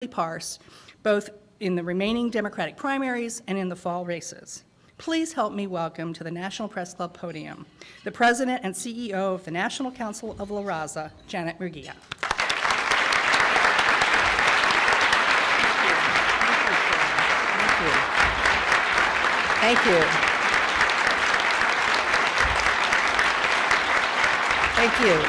sparse, both in the remaining Democratic primaries and in the fall races. Please help me welcome to the National Press Club podium the President and CEO of the National Council of La Raza, Janet Murguía. Thank you. Thank you.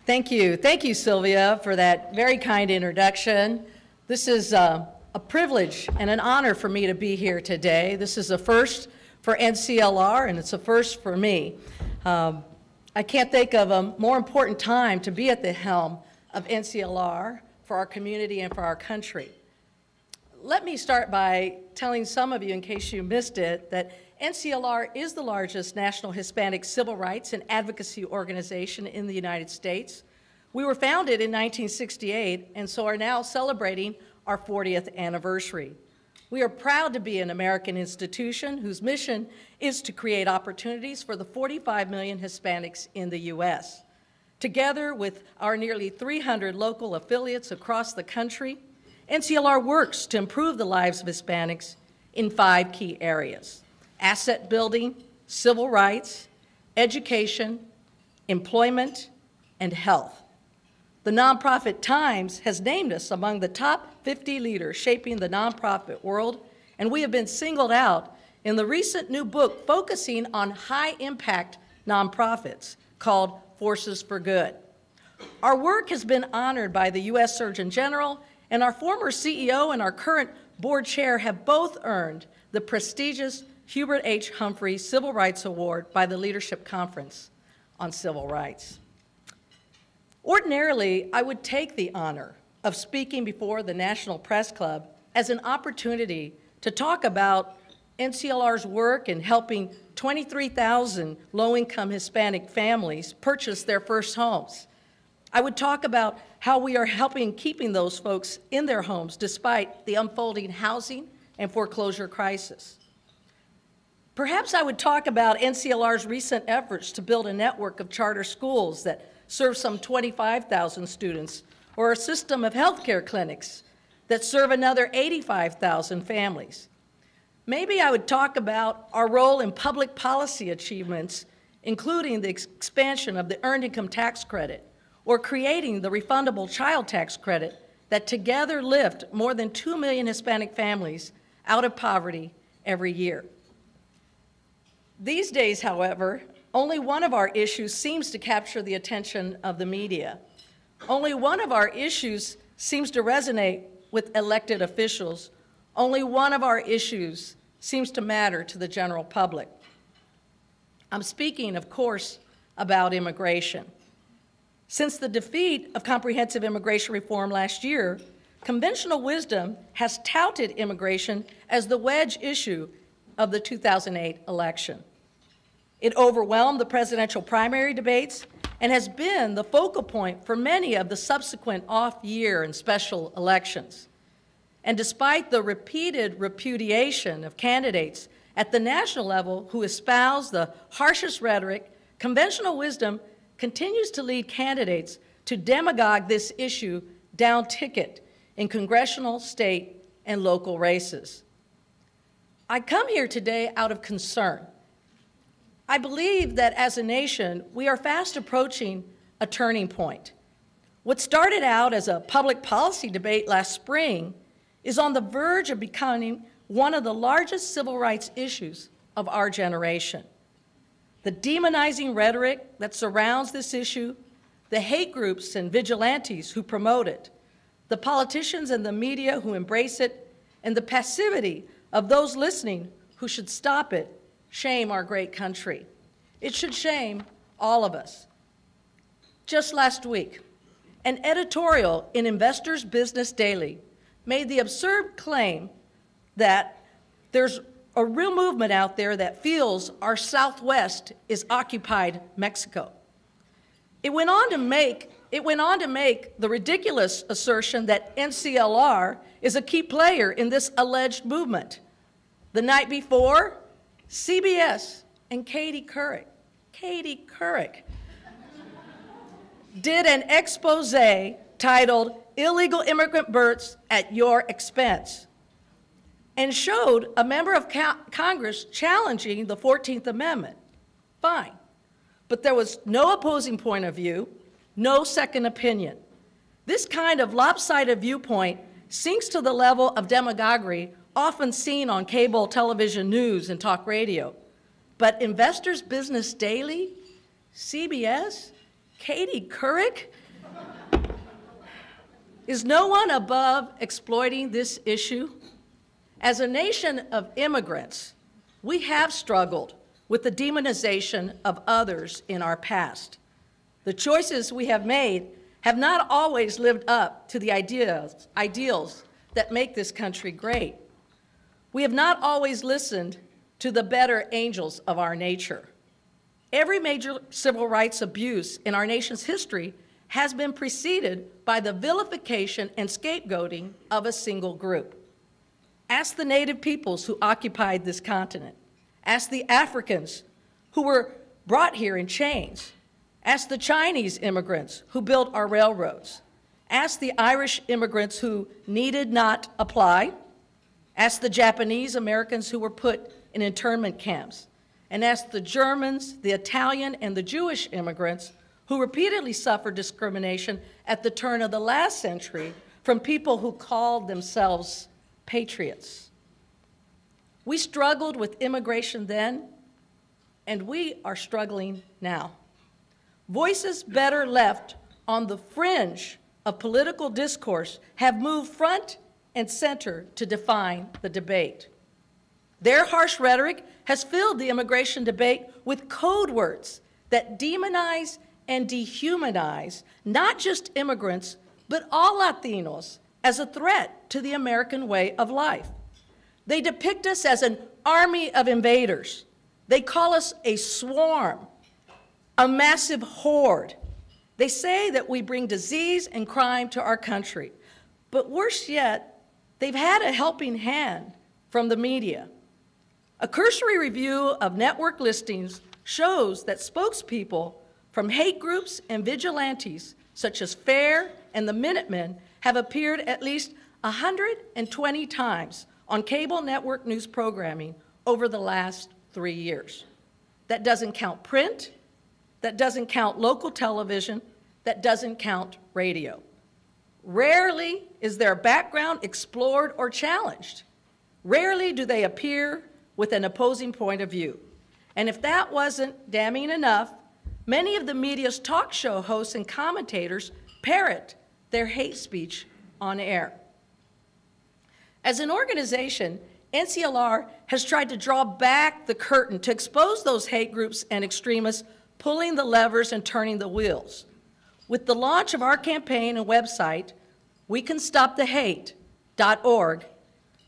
Thank you. Thank you, Sylvia, for that very kind introduction. This is a privilege and an honor for me to be here today. This is a first for NCLR, and it's a first for me. I can't think of a more important time to be at the helm of NCLR for our community and for our country. Let me start by telling some of you, in case you missed it, that NCLR is the largest national Hispanic civil rights and advocacy organization in the United States. We were founded in 1968 and so are now celebrating our 40th anniversary. We are proud to be an American institution whose mission is to create opportunities for the 45 million Hispanics in the U.S. Together with our nearly 300 local affiliates across the country, NCLR works to improve the lives of Hispanics in 5 key areas: asset building, civil rights, education, employment, and health. The nonprofit Times has named us among the top 50 leaders shaping the nonprofit world, and we have been singled out in the recent new book focusing on high-impact nonprofits called Forces for Good. Our work has been honored by the U.S. Surgeon General, and our former CEO and our current board chair have both earned the prestigious Hubert H. Humphrey Civil Rights Award by the Leadership Conference on Civil Rights. Ordinarily, I would take the honor of speaking before the National Press Club as an opportunity to talk about NCLR's work in helping 23,000 low-income Hispanic families purchase their first homes. I would talk about how we are helping keeping those folks in their homes despite the unfolding housing and foreclosure crisis. Perhaps I would talk about NCLR's recent efforts to build a network of charter schools that serve some 25,000 students, or a system of healthcare clinics that serve another 85,000 families. Maybe I would talk about our role in public policy achievements, including the expansion of the Earned Income Tax Credit, or creating the refundable child tax credit that together lift more than 2 million Hispanic families out of poverty every year. These days, however, only one of our issues seems to capture the attention of the media. Only one of our issues seems to resonate with elected officials. Only one of our issues seems to matter to the general public. I'm speaking, of course, about immigration. Since the defeat of comprehensive immigration reform last year, conventional wisdom has touted immigration as the wedge issue of the 2008 election. It overwhelmed the presidential primary debates and has been the focal point for many of the subsequent off-year and special elections. And despite the repeated repudiation of candidates at the national level who espouse the harshest rhetoric, conventional wisdom continues to lead candidates to demagogue this issue down ticket in congressional, state, and local races. I come here today out of concern. I believe that as a nation, we are fast approaching a turning point. What started out as a public policy debate last spring is on the verge of becoming one of the largest civil rights issues of our generation. The demonizing rhetoric that surrounds this issue, the hate groups and vigilantes who promote it, the politicians and the media who embrace it, and the passivity of those listening who should stop it, shame our great country. It should shame all of us. Just last week, an editorial in Investor's Business Daily made the absurd claim that there's a real movement out there that feels our Southwest is occupied Mexico. It went on to make the ridiculous assertion that NCLR is a key player in this alleged movement. The night before, CBS and Katie Couric did an expose titled Illegal Immigrant Births at Your Expense and showed a member of Congress challenging the 14th Amendment. Fine. But there was no opposing point of view, no second opinion. This kind of lopsided viewpoint sinks to the level of demagoguery often seen on cable television news and talk radio. But Investors Business Daily, CBS, Katie Couric, is no one above exploiting this issue? As a nation of immigrants, we have struggled with the demonization of others in our past. The choices we have made have not always lived up to the ideals that make this country great. We have not always listened to the better angels of our nature. Every major civil rights abuse in our nation's history has been preceded by the vilification and scapegoating of a single group. Ask the native peoples who occupied this continent. Ask the Africans who were brought here in chains. Ask the Chinese immigrants who built our railroads. Ask the Irish immigrants who needed not apply. Ask the Japanese Americans who were put in internment camps. And ask the Germans, the Italian, and the Jewish immigrants who repeatedly suffered discrimination at the turn of the last century from people who called themselves patriots. We struggled with immigration then, and we are struggling now. Voices better left on the fringe of political discourse have moved front and center to define the debate. Their harsh rhetoric has filled the immigration debate with code words that demonize and dehumanize not just immigrants, but all Latinos as a threat to the American way of life. They depict us as an army of invaders. They call us a swarm, a massive horde. They say that we bring disease and crime to our country. But worse yet, they've had a helping hand from the media. A cursory review of network listings shows that spokespeople from hate groups and vigilantes, such as FAIR and the Minutemen, have appeared at least 120 times on cable network news programming over the last 3 years. That doesn't count print, that doesn't count local television, that doesn't count radio. Rarely is their background explored or challenged. Rarely do they appear with an opposing point of view. And if that wasn't damning enough, many of the media's talk show hosts and commentators parrot their hate speech on air. As an organization, NCLR has tried to draw back the curtain to expose those hate groups and extremists pulling the levers and turning the wheels. With the launch of our campaign and website, wecanstopthehate.org,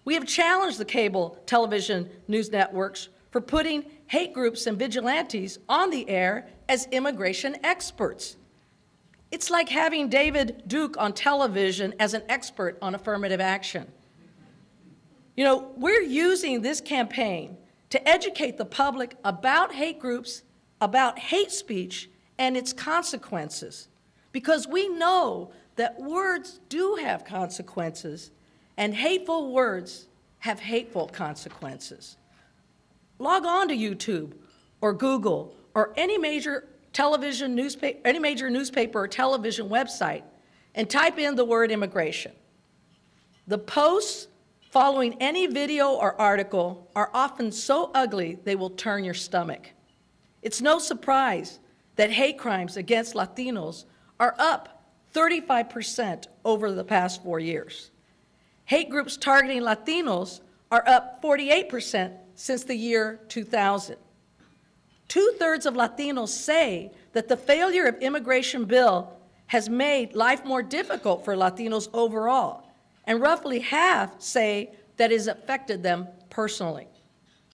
we have challenged the cable television news networks for putting hate groups and vigilantes on the air as immigration experts. It's like having David Duke on television as an expert on affirmative action. You know, we're using this campaign to educate the public about hate groups, about hate speech, and its consequences, because we know that words do have consequences, and hateful words have hateful consequences. Log on to YouTube or Google or any major newspaper or television website and type in the word immigration. The posts following any video or article are often so ugly they will turn your stomach. It's no surprise that hate crimes against Latinos are up 35% over the past 4 years. Hate groups targeting Latinos are up 48% since the year 2000. 2/3 of Latinos say that the failure of immigration bill has made life more difficult for Latinos overall, and roughly half say that it has affected them personally.